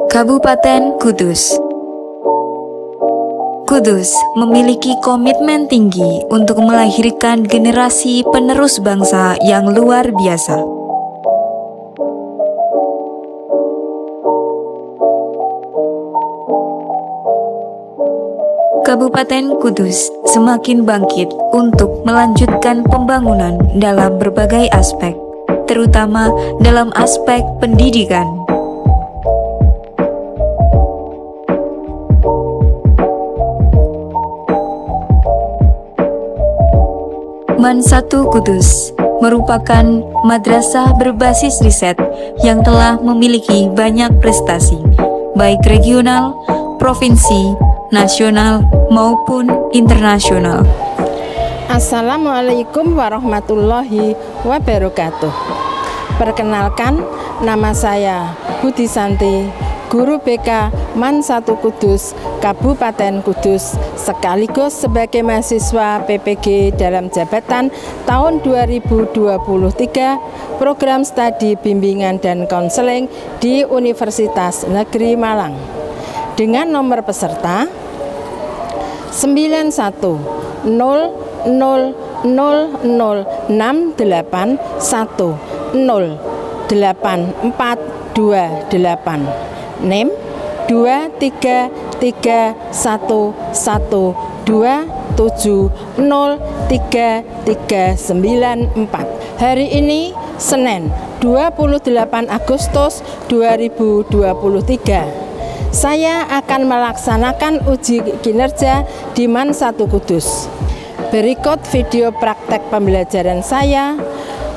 Kabupaten Kudus. Kudus memiliki komitmen tinggi untuk melahirkan generasi penerus bangsa yang luar biasa. Kabupaten Kudus semakin bangkit untuk melanjutkan pembangunan dalam berbagai aspek, terutama dalam aspek pendidikan. MAN 1 Kudus merupakan madrasah berbasis riset yang telah memiliki banyak prestasi, baik regional, provinsi, nasional, maupun internasional. Assalamualaikum warahmatullahi wabarakatuh. Perkenalkan, nama saya Budi Santi, Guru BK MAN 1 Kudus, Kabupaten Kudus, sekaligus sebagai mahasiswa PPG dalam jabatan tahun 2023 Program Studi Bimbingan dan Konseling di Universitas Negeri Malang. Dengan nomor peserta 91000068108428, NIM 23311203394. Hari ini Senin 28 Agustus 2023. Saya akan melaksanakan uji kinerja di MAN 1 Kudus. Berikut video praktek pembelajaran saya,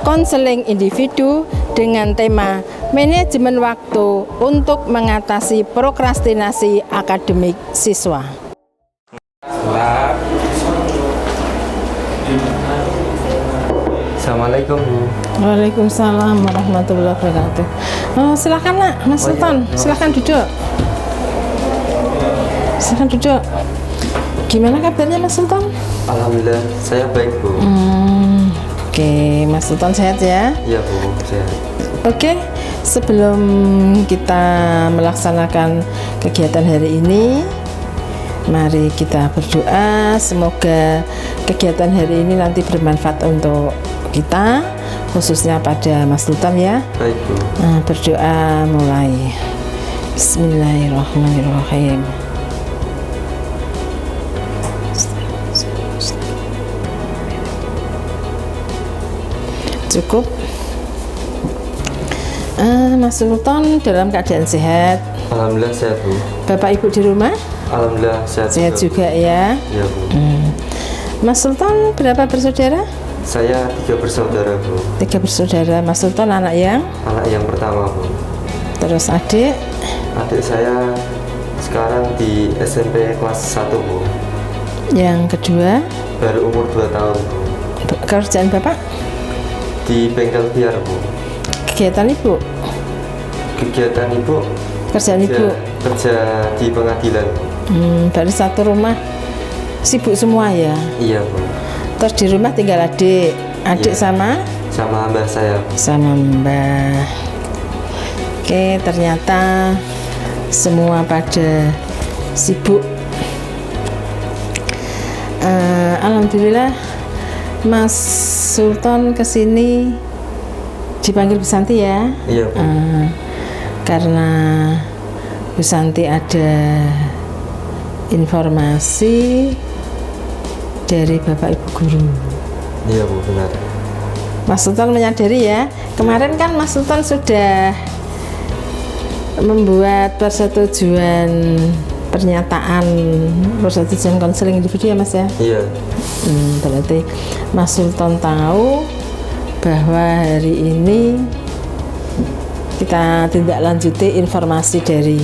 konseling individu dengan tema manajemen waktu untuk mengatasi prokrastinasi akademik siswa. Assalamualaikum Bu. Waalaikumsalam warahmatullahi wabarakatuh. Silakan Nak, Mas Sultan, silakan duduk. Silakan duduk. Gimana kabarnya Mas Sultan? Alhamdulillah, saya baik Bu. Oke, Mas Sultan sehat ya? Iya Bu, sehat. Oke, sebelum kita melaksanakan kegiatan hari ini, mari kita berdoa. Semoga kegiatan hari ini nanti bermanfaat untuk kita, khususnya pada Mas Sultan ya. Baik Bu. Nah, berdoa mulai. Bismillahirrahmanirrahim. Cukup. Mas Sultan dalam keadaan sehat. Alhamdulillah sehat Bu. Bapak Ibu di rumah? Alhamdulillah sehat Juga ya. Iya Bu. Mas Sultan berapa bersaudara? Saya 3 bersaudara Bu. 3 bersaudara. Mas Sultan anak yang? Anak yang pertama Bu. Terus adik? Adik saya sekarang di SMP kelas 1 Bu. Yang kedua? Baru umur 2 tahun Bu. Kerjaan Bapak? Di bengkel biar Bu. Kegiatan Ibu? Kegiatan Ibu? Kerjaan Ibu? Kerja di pengadilan Bu. Dari satu rumah sibuk semua ya? Iya Bu. Terus di rumah tinggal adik? Adik Iya. Sama mbah saya. Sama mbah. Oke, ternyata semua pada sibuk. Alhamdulillah Mas Sultan kesini dipanggil Bu Santi ya? Iya Bu. Karena Bu Santi ada informasi dari Bapak Ibu Guru. Iya Bu, benar. Mas Sultan menyadari ya, kemarin kan Mas Sultan sudah membuat persetujuan konseling individu ya Mas ya? Iya. Berarti Mas Sultan tahu bahwa hari ini kita tindak lanjuti informasi dari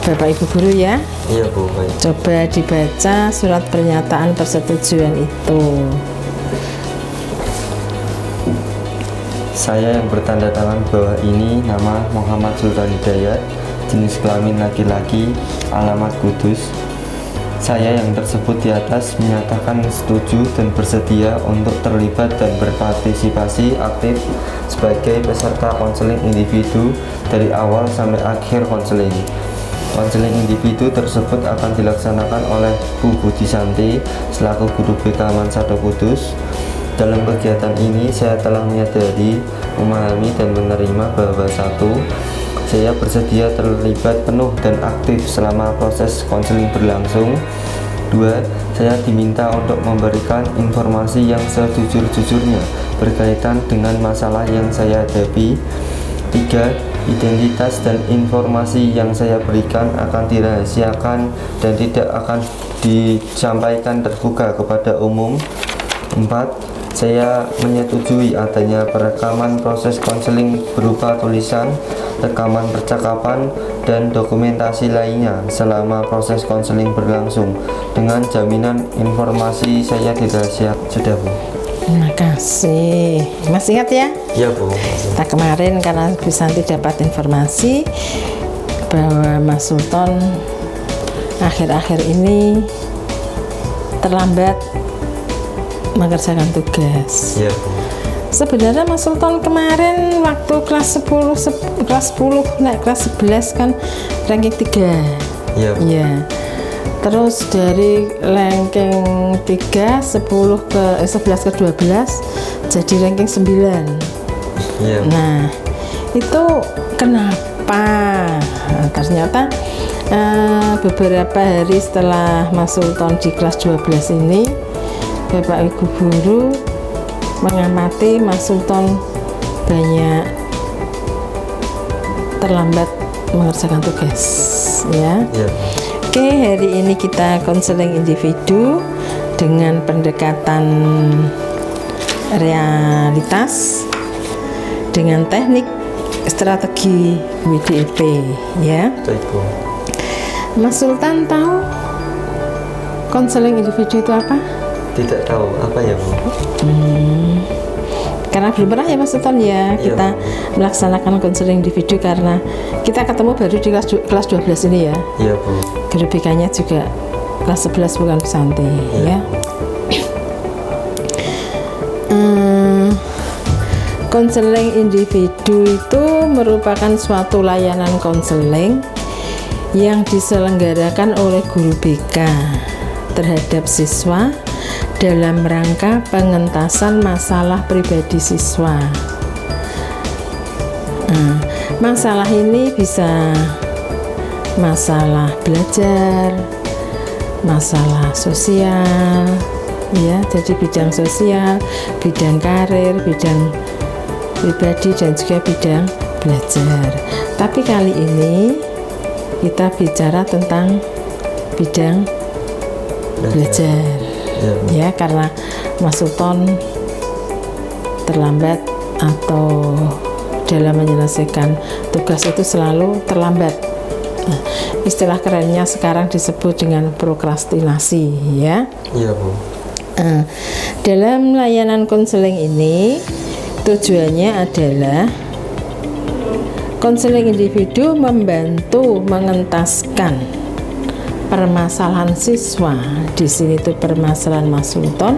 Bapak Ibu Guru ya. Iya Bu, baik. Coba dibaca surat pernyataan persetujuan itu. Saya yang bertanda tangan bawah ini nama Muhammad Sultan Hidayat, jenis kelamin laki-laki, alamat Kudus. Saya yang tersebut di atas menyatakan setuju dan bersedia untuk terlibat dan berpartisipasi aktif sebagai peserta konseling individu dari awal sampai akhir konseling. Konseling individu tersebut akan dilaksanakan oleh Bu Budi Santi selaku Guru BK Mansado Kudus. Dalam kegiatan ini saya telah menyadari, memahami dan menerima bahwa 1. Saya bersedia terlibat penuh dan aktif selama proses konseling berlangsung. 2. Saya diminta untuk memberikan informasi yang sejujur-jujurnya berkaitan dengan masalah yang saya hadapi. 3. Identitas dan informasi yang saya berikan akan dirahasiakan dan tidak akan disampaikan terbuka kepada umum. 4. Saya menyetujui adanya perekaman proses konseling berupa tulisan, rekaman percakapan, dan dokumentasi lainnya selama proses konseling berlangsung dengan jaminan informasi saya dirahasiakan. Sudah, Bu. Terima kasih. Masih ingat ya? Ya, Bu. Kita kemarin karena Bu Santi dapat informasi bahwa Mas Sultan akhir-akhir ini terlambat mengerjakan tugas. Ya, Bu. Sebenarnya Mas Sultan kemarin waktu kelas 10 naik kelas 11 kan ranking 3. Ya, Bu. Iya. Terus dari ranking 3 11 ke 12 jadi ranking 9. Ya, Bu. Nah, itu kenapa? Nah, ternyata beberapa hari setelah Mas Sultan di kelas 12 ini, Bapak Ibu guru mengamati Mas Sultan banyak terlambat mengerjakan tugas, ya. Ya, Bu. Oke, hari ini kita konseling individu dengan pendekatan realitas dengan teknik strategi WDEP, ya. Baik, Bu. Mas Sultan tahu konseling individu itu apa? Tidak tahu apa ya, Bu? Karena belum pernah ya Mas Sultan ya, Iya, kita melaksanakan konseling individu karena kita ketemu baru di kelas 12 ini ya. Iya, Bu. Guru BK-nya juga kelas 11 bukan Bu Santi, ya. Konseling individu itu merupakan suatu layanan konseling yang diselenggarakan oleh guru BK terhadap siswa dalam rangka pengentasan masalah pribadi siswa. Masalah ini bisa masalah belajar, masalah sosial, ya, jadi bidang sosial, bidang karir, bidang pribadi dan juga bidang belajar. Tapi kali ini kita bicara tentang bidang belajar, ya, karena Mas Sultan terlambat atau dalam menyelesaikan tugas itu selalu terlambat. Nah, istilah kerennya sekarang disebut dengan prokrastinasi, ya. Iya, Bu. Dalam layanan konseling ini tujuannya adalah konseling individu membantu mengentaskan permasalahan siswa, di sini tuh permasalahan Mas Sultan,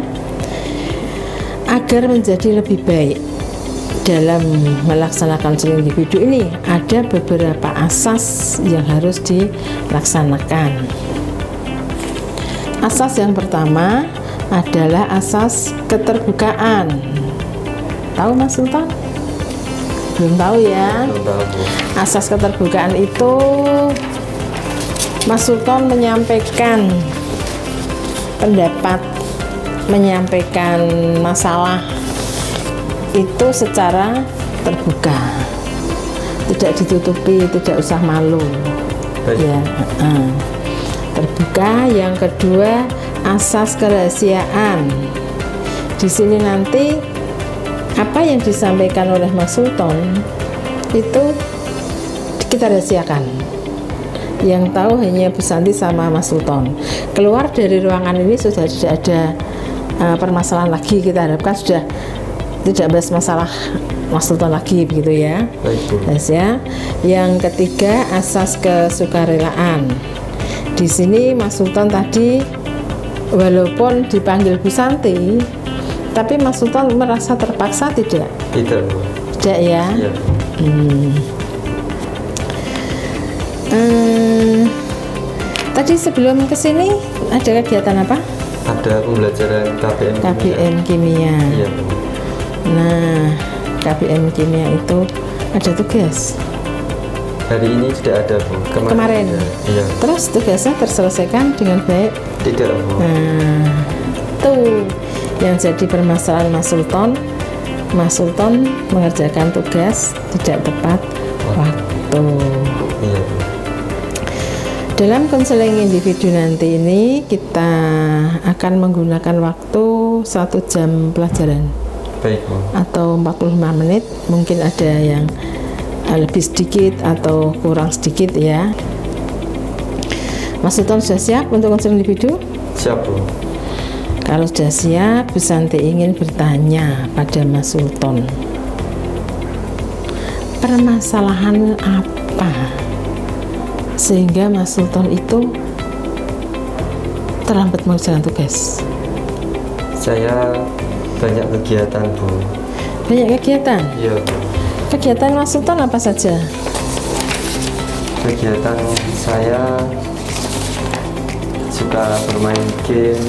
agar menjadi lebih baik. Dalam melaksanakan konseling individu ini ada beberapa asas yang harus dilaksanakan. Asas yang pertama adalah asas keterbukaan. Tahu Mas Sultan? Belum tahu ya? Belum tahu, Bu. Asas keterbukaan itu Mas Sultan menyampaikan pendapat, menyampaikan masalah itu secara terbuka, tidak ditutupi, tidak usah malu. Baik. Ya, terbuka. Yang kedua, asas kerahasiaan. Di sini nanti apa yang disampaikan oleh Mas Sultan itu kita rahasiakan. Yang tahu hanya Bu Santi sama Mas Sultan. Keluar dari ruangan ini sudah tidak ada permasalahan lagi. Kita harapkan sudah tidak bahas masalah Mas Sultan lagi, begitu ya. Baik, Bu. Yes, ya. Yang ketiga, asas kesukarelaan. Di sini Mas Sultan tadi walaupun dipanggil Bu Santi, tapi Mas Sultan merasa terpaksa tidak? Tidak, Bu. Tidak ya. Iya. Tadi sebelum kesini ada kegiatan apa? Ada pembelajaran KBM Kimia. Iya Bu. Nah, KBM Kimia itu ada tugas. Hari ini tidak ada Bu. Kemarin. ada. Iya. Terus tugasnya terselesaikan dengan baik. Tidak Bu. Nah, tuh yang jadi permasalahan Mas Sultan. Mas Sultan mengerjakan tugas tidak tepat waktu. Iya Bu. Dalam konseling individu nanti ini kita akan menggunakan waktu 1 jam pelajaran Baik Bu. atau 45 menit, mungkin ada yang lebih sedikit atau kurang sedikit ya. Mas Sultan sudah siap untuk konseling individu? Siap Bu. Kalau sudah siap, Bu Santi ingin bertanya pada Mas Sultan, permasalahan apa sehingga Mas Sultan itu terlambat mengerjakan tugas? Saya banyak kegiatan Bu. Banyak kegiatan. Iya Bu. Kegiatan Mas Sultan apa saja? Kegiatan saya suka bermain game,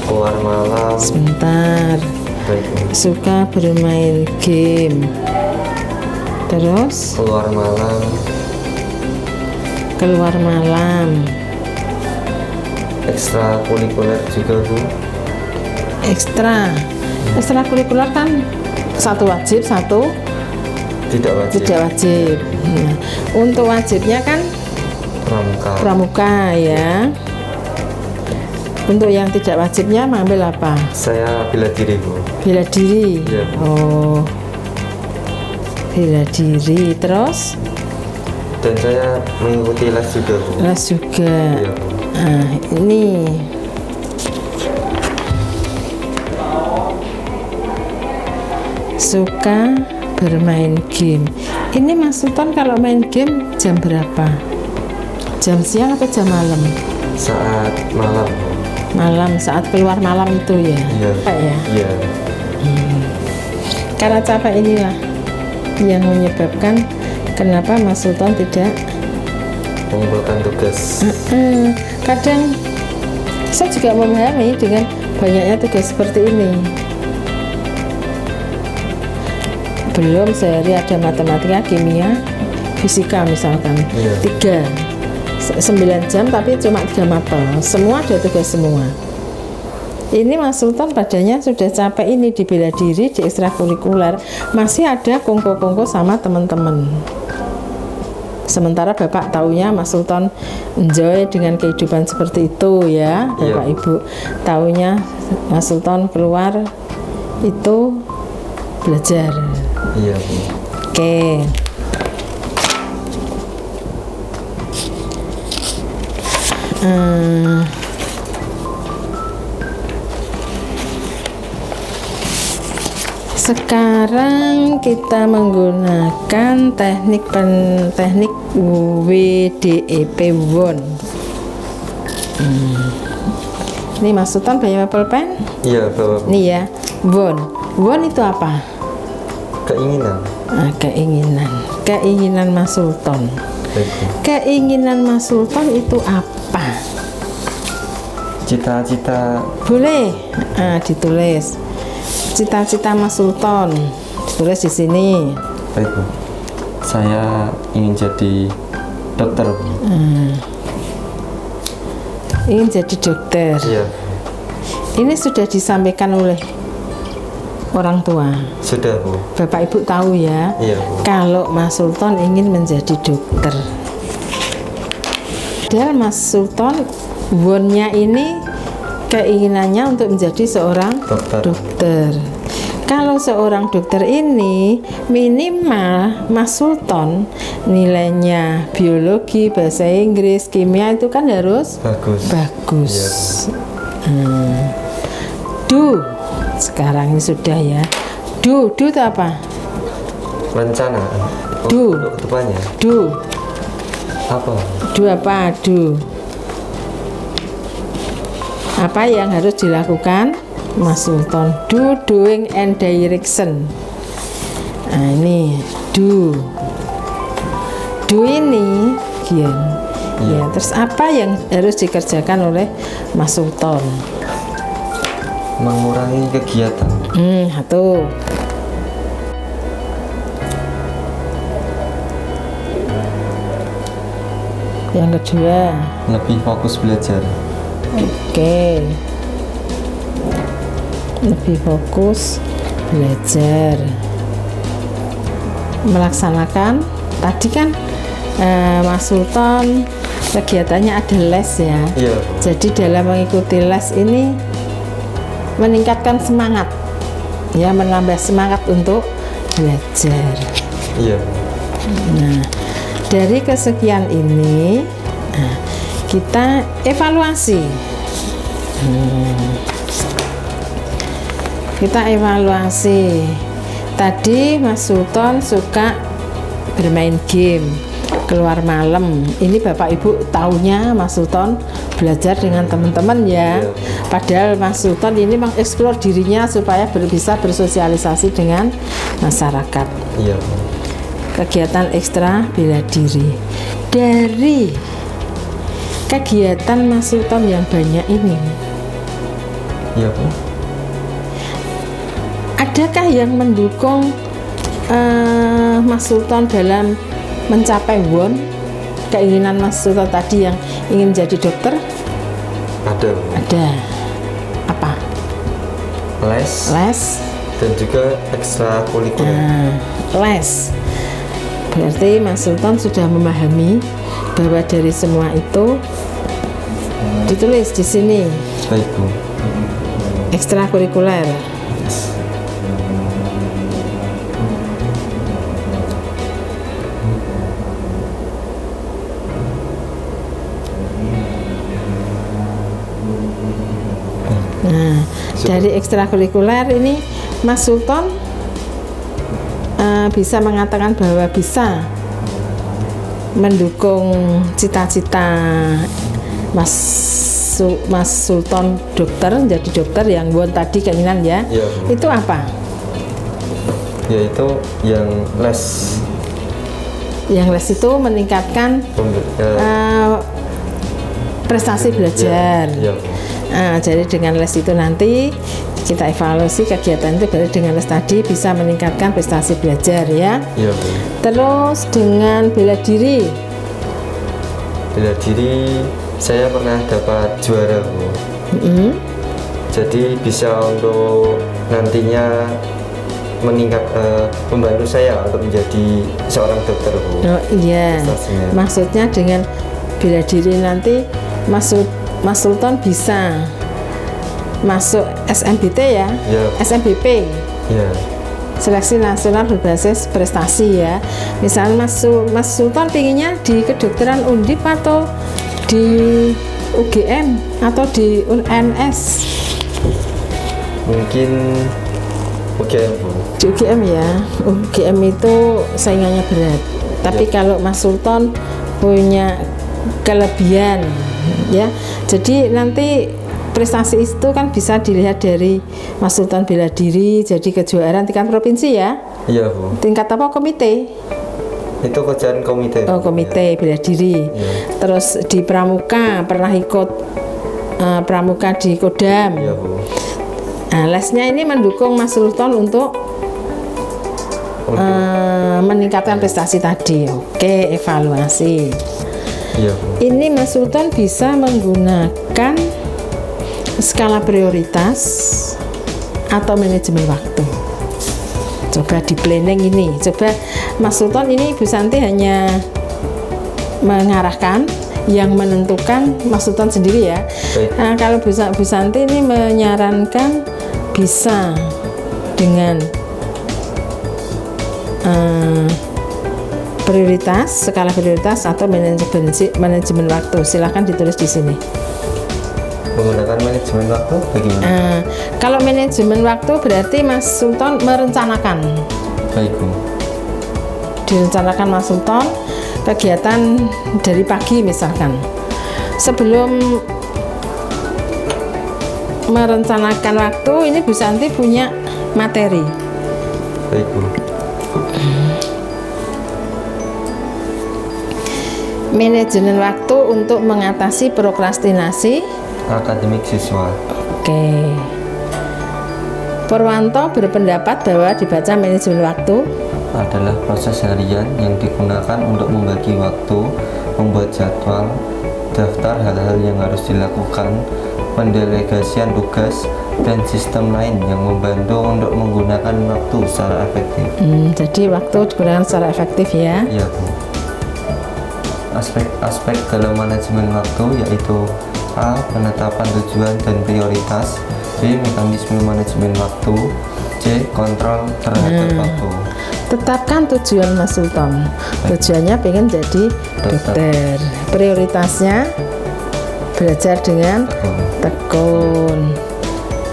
keluar malam. Sebentar. Baik Bu. Suka bermain game. Terus Keluar malam. keluar malam. Ekstrakurikuler juga Bu. Ekstrakurikuler kan satu wajib, satu Tidak wajib. tidak wajib. Nah, untuk wajibnya kan Pramuka. pramuka ya. Untuk yang tidak wajibnya mengambil apa? Saya bela diri Bu. Bela diri. Iya. Oh, bela diri. Terus Dan saya mengikuti les juga Bu. les juga. Iya Bu. Nah, ini suka bermain game. Ini Mas Sultan kalau main game jam berapa? Jam siang atau jam malam? Saat malam Bu. Malam, saat keluar malam itu ya. Iya. Pak ya. Iya. Karena capek inilah yang menyebabkan kenapa Mas Sultan tidak Mengumpulkan tugas. kadang saya juga memahami dengan banyaknya tugas seperti ini. Belum sehari ada matematika, kimia, fisika misalkan. Iya. 9 jam tapi cuma 3 mapel, semua ada tugas semua. Ini Mas Sultan badannya sudah capek ini di bela diri, di ekstrakurikuler, masih ada kongko-kongko sama teman-teman. Sementara Bapak taunya Mas Sultan enjoy dengan kehidupan seperti itu ya, Bapak Iya. Ibu taunya Mas Sultan keluar itu belajar. Iya Bu. Oke. Sekarang kita menggunakan teknik WDEP WON. Ini Mas Sultan punya pulpen? Iya Bapak Bu. Nih ya, WON. WON itu apa? Keinginan. Keinginan Mas Sultan. Baik Bu. Keinginan Mas Sultan itu apa? Cita-cita. Boleh ditulis. Cita-cita Mas Sultan ditulis di sini. Baik Bu. Saya ingin jadi dokter Bu. Ingin jadi dokter. Iya. Ini sudah disampaikan oleh orang tua. Sudah Bu. Bapak Ibu tahu ya. Iya Bu. Kalau Mas Sultan ingin menjadi dokter. Padahal Mas Sultan wonnya ini keinginannya untuk menjadi seorang dokter. Kalau seorang dokter ini minimal Mas Sultan nilainya biologi, bahasa Inggris, kimia itu kan harus bagus. Iya. Do sekarang ini sudah ya. Do itu apa? Rencana. Do. Untuk kedepannya. Do. Apa? Do apa? Do. Apa yang harus dilakukan Mas Sultan? Do, doing, and direction. Nah ini do. Do ini, Gian, Ya, terus apa yang harus dikerjakan oleh Mas Sultan? Mengurangi kegiatan. Satu. Yang kedua, Lebih fokus belajar. oke. Lebih fokus belajar. Melaksanakan tadi kan Mas Sultan kegiatannya ada les ya. Iya. Jadi dalam mengikuti les ini meningkatkan semangat, ya, menambah semangat untuk belajar. Iya. Nah, dari kesekian ini kita evaluasi. Kita evaluasi. Tadi Mas Sultan suka bermain game, keluar malam. Ini Bapak Ibu taunya Mas Sultan belajar dengan teman-teman ya. Iya. Padahal Mas Sultan ini mengeksplor dirinya supaya bisa bersosialisasi dengan masyarakat. Iya. Kegiatan ekstra bela diri. Dari kegiatan Mas Sultan yang banyak ini, Iya, Bu. adakah yang mendukung Mas Sultan dalam mencapai keinginan Mas Sultan tadi yang ingin jadi dokter? Ada, Bu. Ada. Apa? Les Les. dan juga ekstrakurikuler. Les. Berarti Mas Sultan sudah memahami bahwa dari semua itu ditulis di sini Baik, Bu. ekstrakurikuler. Nah, dari ekstrakurikuler ini Mas Sultan bisa mengatakan bahwa bisa mendukung cita-cita Mas Sultan dokter, jadi dokter yang tadi keinginan ya. Iya, Bu. Itu apa? Yaitu yang les. Yang les itu meningkatkan prestasi belajar. Iya, Bu. Jadi dengan les itu nanti kita evaluasi kegiatan itu, berarti dengan les tadi bisa meningkatkan prestasi belajar ya. Iya, Bu. Terus dengan bela diri. Bela diri saya pernah dapat juara, Bu. Jadi bisa untuk nantinya membantu saya untuk menjadi seorang dokter, Bu. Oh iya. Prestasinya. Maksudnya dengan bela diri nanti Mas Sultan bisa masuk SMBT ya. Iya. SMBP. Iya. Seleksi nasional berbasis prestasi ya. Misalnya Mas Sultan pinginnya di kedokteran Undip atau di UGM atau di UNS? Mungkin UGM, Bu. Di UGM ya. UGM itu saingannya berat. Tapi kalau Mas Sultan punya kelebihan ya. Jadi nanti prestasi itu kan bisa dilihat dari Mas Sultan bela diri jadi kejuaraan tingkat provinsi ya. Iya, Bu. Tingkat apa? Komite? Itu kerjaan komite. Oh, komite bela diri. Iya. Terus di Pramuka pernah ikut Pramuka di Kodam. Iya, Bu. Nah, lesnya ini mendukung Mas Sultan untuk meningkatkan prestasi tadi. Oke, evaluasi. Iya, Bu. Ini Mas Sultan bisa menggunakan skala prioritas atau manajemen waktu. Coba di planning ini. Coba Mas Sultan ini Bu Santi hanya mengarahkan, yang menentukan Mas Sultan sendiri ya. Baik. Nah, kalau Bu Santi ini menyarankan bisa dengan prioritas, skala prioritas atau manajemen waktu. Silakan ditulis di sini. Menggunakan manajemen waktu bagaimana? Kalau manajemen waktu berarti Mas Sultan merencanakan. Baik, Bu. Direncanakan Mas Sultan kegiatan dari pagi misalkan. Sebelum merencanakan waktu ini Bu Santi punya materi. Baik, Bu. Manajemen waktu untuk mengatasi prokrastinasi akademik siswa. Oke. Purwanto berpendapat bahwa dibaca manajemen waktu Adalah proses harian yang digunakan untuk membagi waktu, membuat jadwal, daftar hal-hal yang harus dilakukan, pendelegasian tugas, dan sistem lain yang membantu untuk menggunakan waktu secara efektif. Jadi waktu digunakan secara efektif ya. Iya, Bu. Aspek-aspek dalam manajemen waktu yaitu A. Penetapan tujuan dan prioritas, B. Mekanisme manajemen waktu, C. Kontrol terhadap waktu. Tetapkan tujuan Mas Sultan. Tujuannya pengen jadi dokter. Prioritasnya belajar dengan tekun.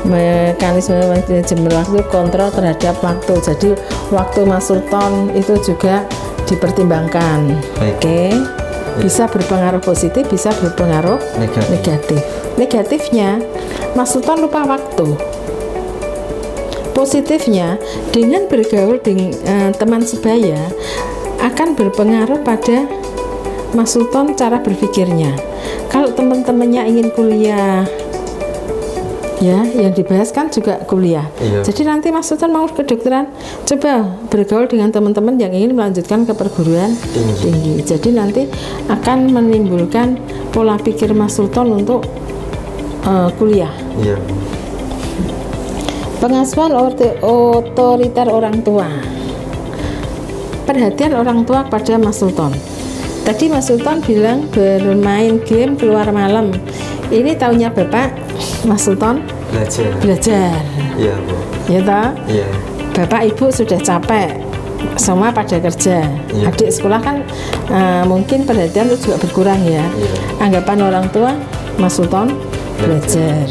Mekanisme manajemen waktu kontrol terhadap waktu. Jadi waktu Mas Sultan itu juga dipertimbangkan. Baik. Oke. Bisa berpengaruh positif, bisa berpengaruh negatif. Negatifnya Mas Sultan lupa waktu. Positifnya, dengan bergaul dengan teman sebaya akan berpengaruh pada Mas Sultan cara berpikirnya. Kalau teman-temannya ingin kuliah, ya yang dibahas kan juga kuliah. Iya. Jadi nanti Mas Sultan mau kedokteran, coba bergaul dengan teman-teman yang ingin melanjutkan ke perguruan tinggi. Jadi nanti akan menimbulkan pola pikir Mas Sultan untuk kuliah. Iya. Pengasuhan otoriter orang tua. Perhatian orang tua pada Mas Sultan. Tadi Mas Sultan bilang bermain game keluar malam. Ini tahunya Bapak Mas Sultan belajar. Iya, Bu. Ya toh? Iya. Bapak Ibu sudah capek, semua pada kerja. Iya. Adik sekolah kan mungkin perhatian itu juga berkurang ya. Iya. Anggapan orang tua Mas Sultan belajar.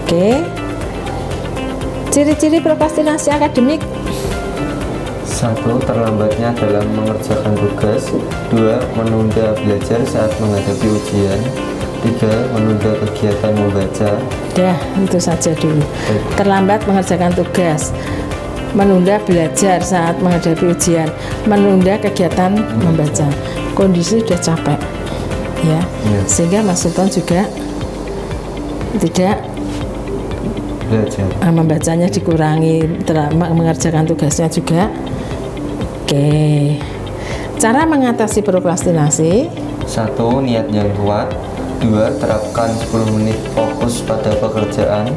Oke. Ciri-ciri prokrastinasi akademik. 1. Terlambatnya dalam mengerjakan tugas. 2. Menunda belajar saat menghadapi ujian. 3. Menunda kegiatan membaca. Dah, itu saja dulu. Terlambat mengerjakan tugas, menunda belajar saat menghadapi ujian, menunda kegiatan membaca. Kondisi sudah capek, ya. Sehingga Mas Sultan juga tidak Belajar. membacanya dikurangi, mengerjakan tugasnya juga. Oke. Cara mengatasi prokrastinasi. 1. Niat yang kuat. 2. Terapkan 10 menit fokus pada pekerjaan.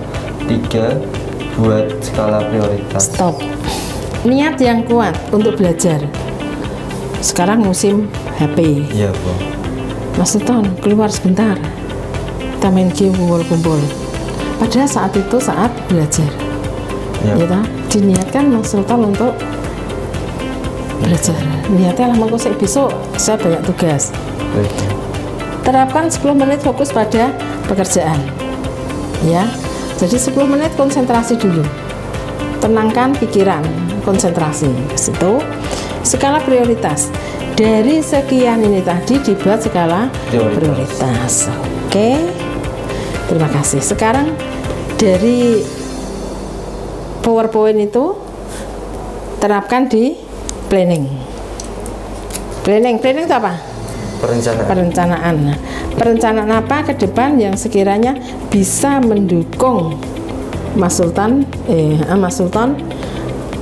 3. Buat skala prioritas. Stop. Niat yang kuat untuk belajar. Sekarang musim HP. Iya, Bu. Mas Sultan keluar sebentar, kita main game kumpul-kumpul. Padahal saat itu saat belajar. Ya. Ya toh? Diniatkan Mas Sultan untuk belajar. Niatnya lah mau besok saya banyak tugas. Baik. Terapkan 10 menit fokus pada pekerjaan. Ya. Jadi 10 menit konsentrasi dulu. Tenangkan pikiran, konsentrasi. Situ skala prioritas. Dari sekian ini tadi dibuat skala prioritas. Oke. Terima kasih. Sekarang dari PowerPoint itu terapkan di planning. Planning itu apa? Perencanaan. Perencanaan apa ke depan yang sekiranya bisa mendukung Mas Sultan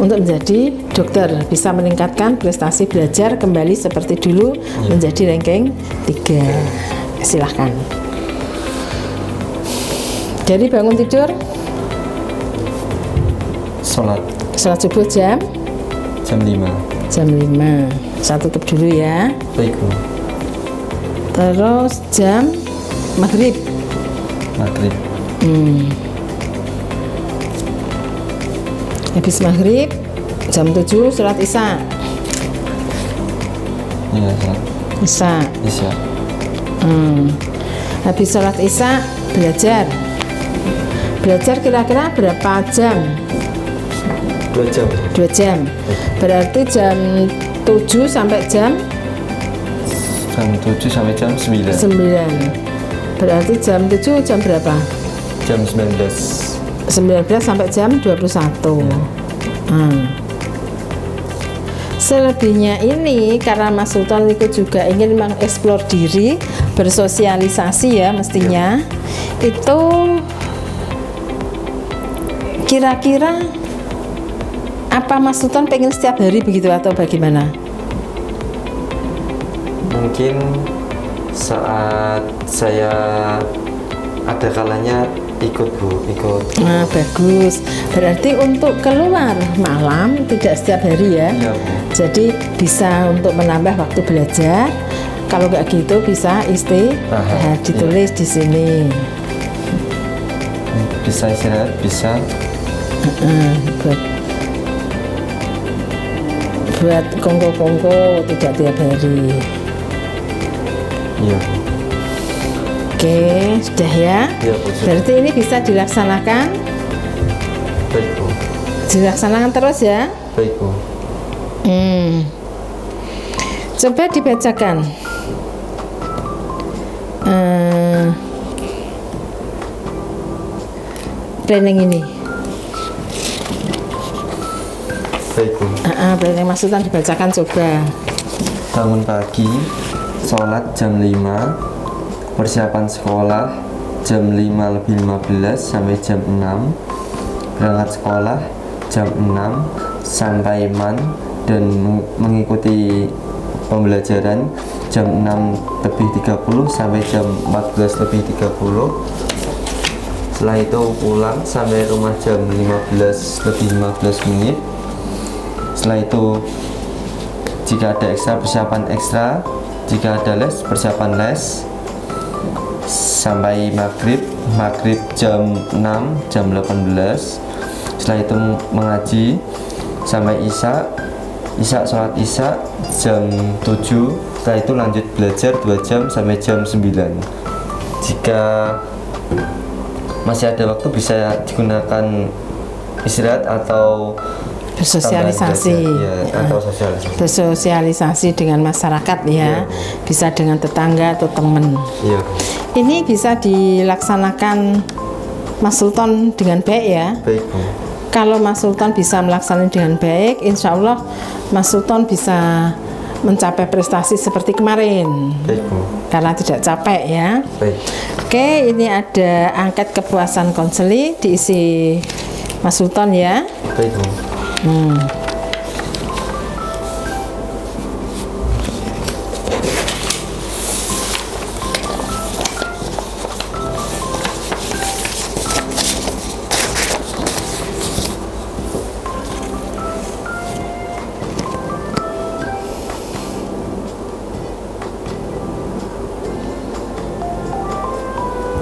untuk menjadi dokter, bisa meningkatkan prestasi belajar kembali seperti dulu menjadi ranking 3. Silahkan. Dari bangun tidur, Sholat subuh jam 5. Jam 5. Saya tutup dulu ya. Baik, Bu. Terus jam maghrib. Habis maghrib jam 7 sholat isya. Iya, sholat Isya. Isya. Habis sholat isya belajar kira-kira berapa jam? 2 jam. 2 jam. Berarti jam 7 sampai jam 7 sampai jam 9. 9. Berarti jam 7 jam berapa? Jam 19. 19 sampai jam 21. Selebihnya ini karena Mas Sultan itu juga ingin mengeksplor diri, bersosialisasi ya mestinya. Itu kira-kira apa Mas Sultan pengen setiap hari begitu atau bagaimana? Mungkin saat saya ada kalanya ikut Bu, ikut. Nah, bagus. Berarti untuk keluar malam tidak setiap hari ya? Iya Bu. Jadi bisa untuk menambah waktu belajar. Kalau nggak gitu bisa istirahat. Ditulis di sini. Bisa istirahat, bisa. Buat kongko-kongko tidak tiap hari. Iya. Oke, sudah ya? Iya Bu. Sudah. Berarti ini bisa dilaksanakan? Baik Bu. Dilaksanakan terus ya? Baik Bu. Coba dibacakan. Planning ini. Baik Bu. Planning Mas Sultan dibacakan coba. Bangun pagi, sholat jam 5, persiapan sekolah jam 5:15 sampai jam 6, berangkat sekolah jam 6 sampai man dan mengikuti pembelajaran jam 6:30 sampai jam 14:30. Setelah itu pulang sampai rumah jam 15:15. Setelah itu jika ada ekstra persiapan ekstra, jika ada les persiapan les sampai maghrib jam 6 jam 18. Setelah itu mengaji sampai isya sholat isya jam 7. Setelah itu lanjut belajar 2 jam sampai jam 9. Jika masih ada waktu bisa digunakan istirahat atau Bersosialisasi, atau sosialisasi. bersosialisasi dengan masyarakat ya, bisa dengan tetangga atau teman. Iya. Ini bisa dilaksanakan Mas Sultan dengan baik ya. Baik Bu. Kalau Mas Sultan bisa melaksanakan dengan baik, insya Allah Mas Sultan bisa mencapai prestasi seperti kemarin. Baik Bu. Karena tidak capek ya. Baik. Oke, ini ada angket kepuasan konseling diisi Mas Sultan ya. Baik Bu.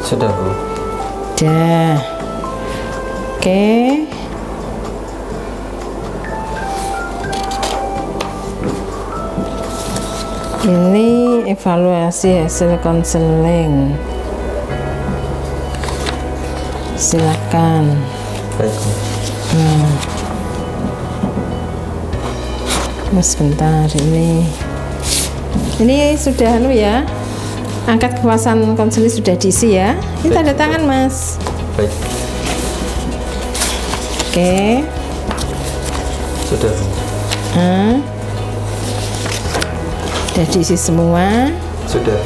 Sudah Bu. Dah. Oke. Ini evaluasi hasil konseling. Silakan. Baik Bu. Mas sebentar ini sudah ya. Angkat kepuasan konseling sudah diisi ya. Ini tanda tangan Mas. Baik. Oke. Sudah Bu. Sudah diisi semua. Sudah.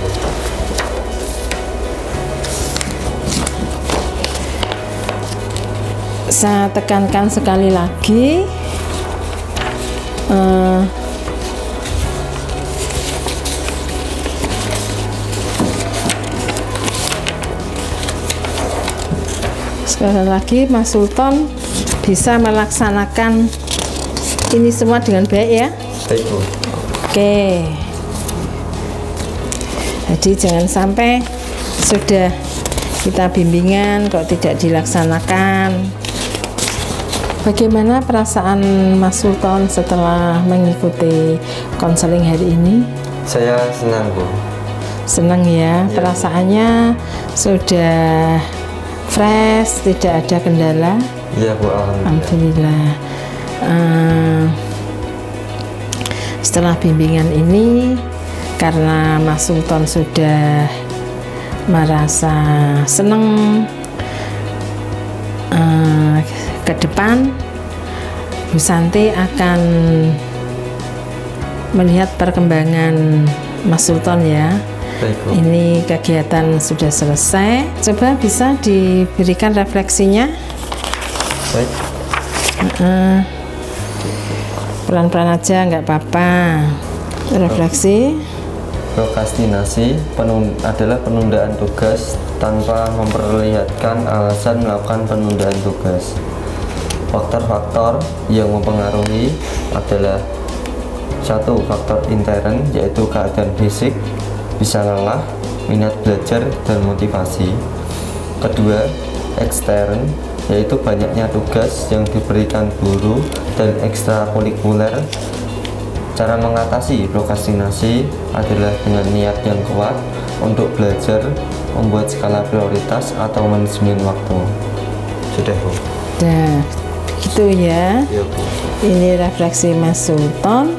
Saya tekankan sekali lagi. Sekali lagi Mas Sultan bisa melaksanakan ini semua dengan baik ya. Baik Bu. Oke. Jadi jangan sampai sudah kita bimbingan kok tidak dilaksanakan. Bagaimana perasaan Mas Sultan setelah mengikuti konseling hari ini? Saya senang Bu. Senang ya, Iya. perasaannya sudah fresh, tidak ada kendala. Iya Bu, alhamdulillah. Alhamdulillah. Setelah bimbingan ini, karena Mas Sultan sudah merasa senang, ke depan Bu Santi akan melihat perkembangan Mas Sultan ya. Baik, Bu. Ini kegiatan sudah selesai. Coba bisa diberikan refleksinya. Baik. Pelan-pelan aja, nggak apa-apa. Refleksi. Prokrastinasi adalah penundaan tugas tanpa memperlihatkan alasan melakukan penundaan tugas. Faktor-faktor yang mempengaruhi adalah satu, faktor intern yaitu keadaan fisik, bisa lelah, minat belajar, dan motivasi. Kedua, ekstern yaitu banyaknya tugas yang diberikan guru dan ekstrakurikuler. Cara mengatasi prokrastinasi adalah dengan niat yang kuat untuk belajar, membuat skala prioritas atau manajemen waktu. Sudah, Bu. Nah, gitu ya. Iya, Bu. Ini refleksi Mas Sultan.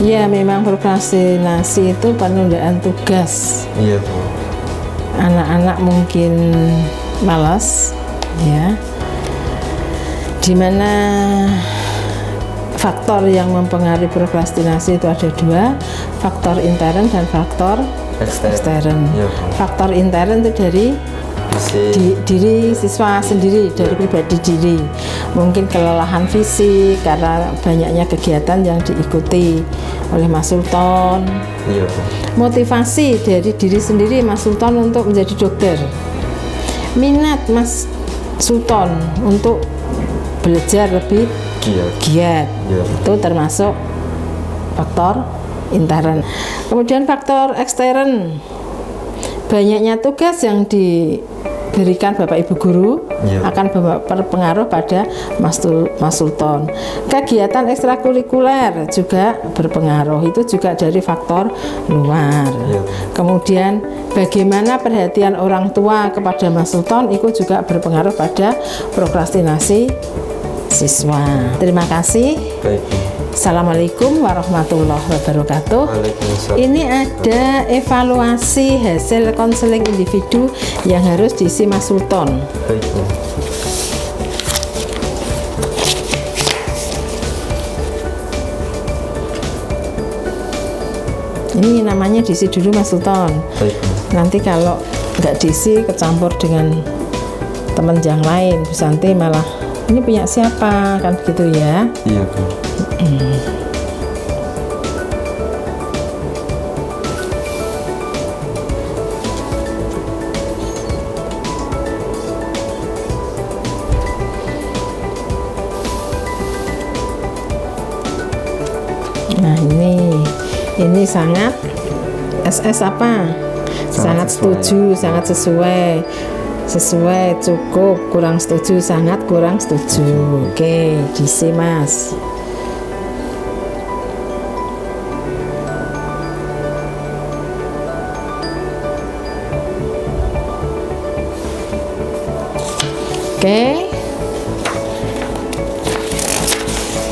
Ya, memang prokrastinasi itu penundaan tugas. Iya, Bu. Anak-anak mungkin malas, ya. Dimana faktor yang mempengaruhi prokrastinasi itu ada dua, faktor intern dan faktor ekstern. Iya, Bu. Faktor intern itu dari diri siswa sendiri, dari pribadi diri. Mungkin kelelahan fisik karena banyaknya kegiatan yang diikuti oleh Mas Sultan. Iya, Bu. Motivasi dari diri sendiri Mas Sultan untuk menjadi dokter. Minat Mas Sultan untuk belajar lebih giat. Iya. Itu termasuk faktor intern. Kemudian faktor ekstern, banyaknya tugas yang diberikan Bapak Ibu guru Iya. akan berpengaruh pada Mas Sultan. Kegiatan ekstrakurikuler juga berpengaruh, itu juga dari faktor luar. Iya. Kemudian bagaimana perhatian orang tua kepada Mas Sultan itu juga berpengaruh pada prokrastinasi siswa. Terima kasih. Baik, Bu. Assalamualaikum warahmatullahi wabarakatuh. Waalaikumsalam. Ini ada evaluasi hasil konseling individu yang harus diisi Mas Sultan. Baik, Bu. Ini namanya diisi dulu Mas Sultan. Baik, Bu. Nanti kalau nggak diisi kecampur dengan teman yang lain, Bu Santi malah ini punya siapa, kan begitu ya. Iya, Bu. Nah, ini sangat SS apa? Sangat setuju, sangat sesuai, cukup, kurang setuju, sangat kurang setuju. Oke, diisi Mas. Oke,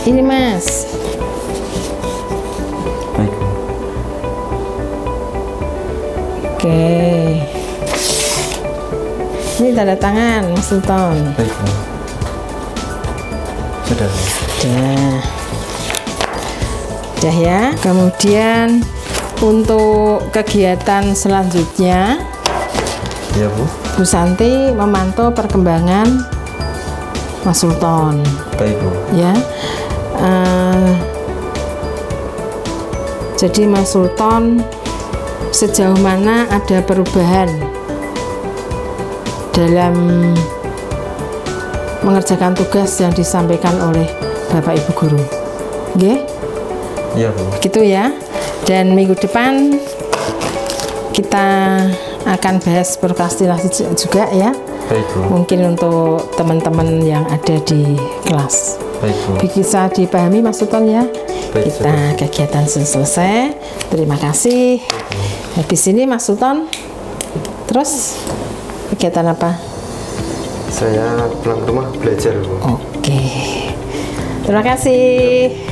ini Mas. Baik, Bu. Oke, ini tanda tangan Mas Sultan. Baik, Bu. Sudah, Bu. Udah ya. Kemudian untuk kegiatan selanjutnya, Iya, Bu. Bu Santi memantau perkembangan Mas Sultan. Baik, Bu. Ya. Jadi Mas Sultan sejauh mana ada perubahan dalam mengerjakan tugas yang disampaikan oleh Bapak Ibu guru. Oke? Iya, Bu. Gitu ya. Dan minggu depan kita akan bahas prokrastinasi juga ya. Baik, Bu. Mungkin untuk teman-teman yang ada di kelas. Baik, Bu. Bisa dipahami Mas Sultan ya. Baik, Kita kegiatan selesai. Terima kasih. Habis ini Mas Sultan terus kegiatan apa? Saya pulang ke rumah belajar, Bu. Oke. Terima kasih.